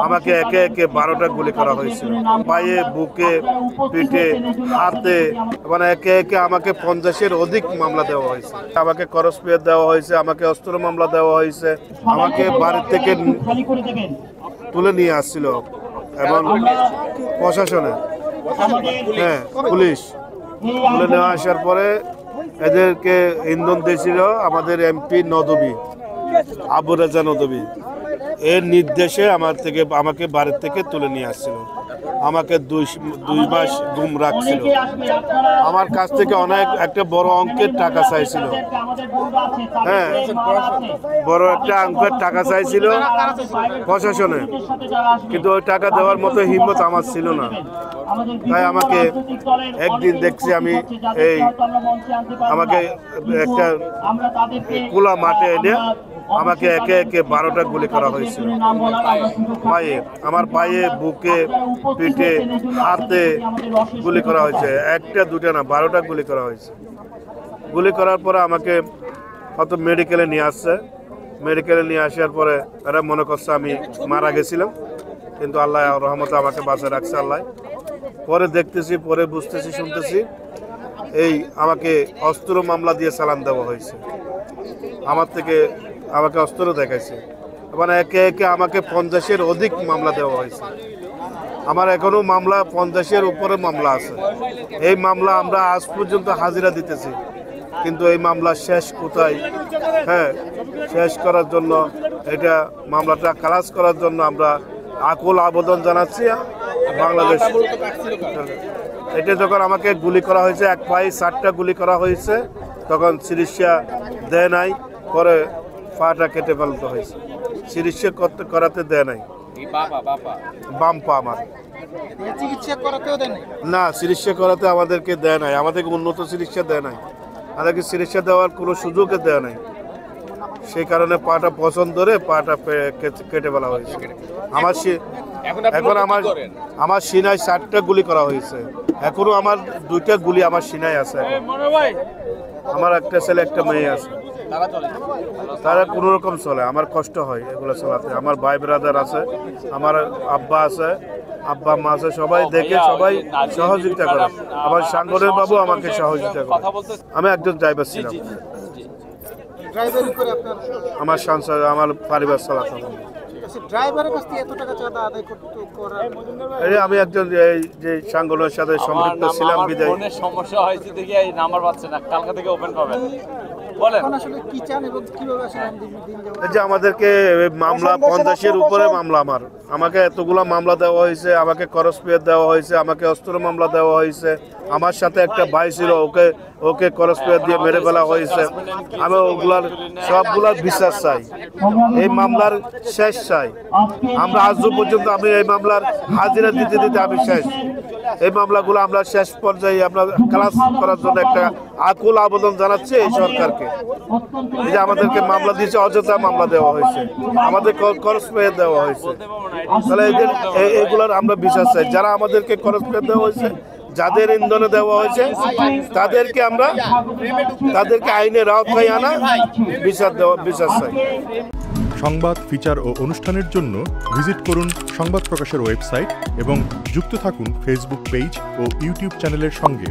আমাকে একে একে 12টা গুলি করা হয়েছিল। পায়ে, বুকে, পিঠে, হাতে, মানে একে একে আমাকে 50-এর অধিক মামলা দেওয়া হয়েছে। আমাকে করসপিয়ার দেওয়া হয়েছে, আমাকে অস্ত্র মামলা দেওয়া হয়েছে। আমাকে বাড়ি থেকে তুলে নিয়ে আসছিল এবং প্রশাসনে, হ্যাঁ, পুলিশ তুলে নিয়ে আসার পরে এদেরকে ইন্ধন দিয়েছিল আমাদের এমপি নদবী, আবু রাজা নদবী। এর নির্দেশে আমাকে বাড়ির থেকে তুলে নিয়ে আসছিল। আমাকে 2 মাস গুম রাখছিল। আমার কাছ থেকে অনেক একটা বড় অঙ্কের টাকা চাইছিল, হ্যাঁ, বড় একটা অঙ্কের টাকা চাইছিল প্রশাসনে, কিন্তু ওই টাকা দেওয়ার মতো হিম্মত আমার ছিল না। তাই আমাকে একদিন দেখছি আমাকে একটা খোলা মাঠে এনে আমাকে একে একে 12টা গুলি করা হয়েছিল। আমার পায়ে, বুকে, পিঠে, হাতে গুলি করা হয়েছে। একটা দুটা না, 12টা গুলি করা হয়েছে। গুলি করার পরে আমাকে হয়তো মেডিকেলে নিয়ে আসছে। মেডিকেলে নিয়ে আসার পরে এরা মনে করছে আমি মারা গেছিলাম, কিন্তু আল্লাহ রহমতে আমাকে বাঁচিয়ে রাখছে আল্লাহ। পরে দেখতেছি, পরে বুঝতেছি, শুনতেছি আমাকে অস্ত্র মামলা দিয়ে চালান দেওয়া হয়েছে। আমাকে অস্ত্র দেখাইছে, মানে একে একে আমাকে 50-এর অধিক মামলা দেওয়া হয়েছে। আমার এখনো মামলা 50-এর উপরে মামলা আছে। এই মামলা আমরা আজ পর্যন্ত হাজিরা দিতেছি, কিন্তু এই মামলা শেষ কোথায়? হ্যাঁ, শেষ করার জন্য, মামলাটা খালাস করার জন্য আমরা আকুল আবেদন জানাচ্ছি বাংলাদেশ। এটা যখন আমাকে গুলি করা হয়েছে, এক পায়ে 4টা গুলি করা হয়েছে, তখন চিকিৎসা দেয় নাই। পরে পাটা কেটে ফেলতে হয়েছে, চিকিৎসা করাতে দেয় নাই। বাম পা আমার না, চিকিৎসা করাতে আমাদেরকে দেয় নাই, আমাদেরকে উন্নত চিকিৎসা দেয় নাই, আমাদেরকে চিকিৎসা দেওয়ার কোনো সুযোগও দেয় নাই। সেই কারণে পাটা পছন্দ ধরে পাটা কেটে ফেলা হয়েছে। এখন আমার সিনায় 4টা গুলি করা হয়েছে। এখনো আমার 2টা গুলি আমার সিনায় আছে। আমার একটা ছেলে, একটা মেয়ে আছে, তারা কোনো রকম চলে। আমার কষ্ট হয় এগুলো চলাতে। আমার ভাই ব্রাদার আছে, আমার আব্বা আছে, আব্বা মা আছে, সবাই দেখে, সবাই সহযোগিতা করে। আমার সাংগঠনিক বাবু আমাকে সহযোগিতা করে। আমি একজন ড্রাইভার ছিলাম, আমার সংসার, আমার পরিবার চালাতাম। আমি একজন যে সাংগঠনের সাথে সম্পৃক্ত ছিলাম বিদায়। সমস্যা হয়েছে দেখি এই নাম্বার পাচ্ছে না, কালকে থেকে ওপেন পাবেন। যে আমাদেরকে মামলা 50-এর উপরে মামলা, আমাকে এতগুলো মামলা দেওয়া হয়েছে, আমাকে করসপিয়ার দেওয়া হয়েছে, আমাকে অস্ত্র মামলা দেওয়া হয়েছে। আমার সাথে একটা ভাই ছিল, ওকে করসপিয়ার দিয়ে মেরে ফেলা হয়েছে। আমি সবগুলার বিচার চাই, এই মামলার শেষ চাই। আমরা আজ পর্যন্ত আমি এই মামলার হাজিরা দিতে দিতে আমি শেষ। এই মামলাগুলো আমরা শেষ পর্যায়ে আমরা ক্লাস করার জন্য একটা আকুল আবেদন জানাচ্ছি এই সরকারকে, যে আমাদেরকে মামলা দিয়েছে, অযথা মামলা দেওয়া হয়েছে, আমাদের করসপিয়ার দেওয়া হয়েছে। তাহলে এগুলোর আমরা বিচার চাই। যারা আমাদেরকে করসপিয়ার দেওয়া হয়েছে, যাদের ইন্ধনে দেওয়া হয়েছে, তাদেরকে আইনের আওতায় আনা, বিচার চাই। সংবাদ, ফিচার ও অনুষ্ঠানের জন্য ভিজিট করুন সংবাদ প্রকাশের ওয়েবসাইট এবং যুক্ত থাকুন ফেসবুক পেজ ও ইউটিউব চ্যানেলের সঙ্গে।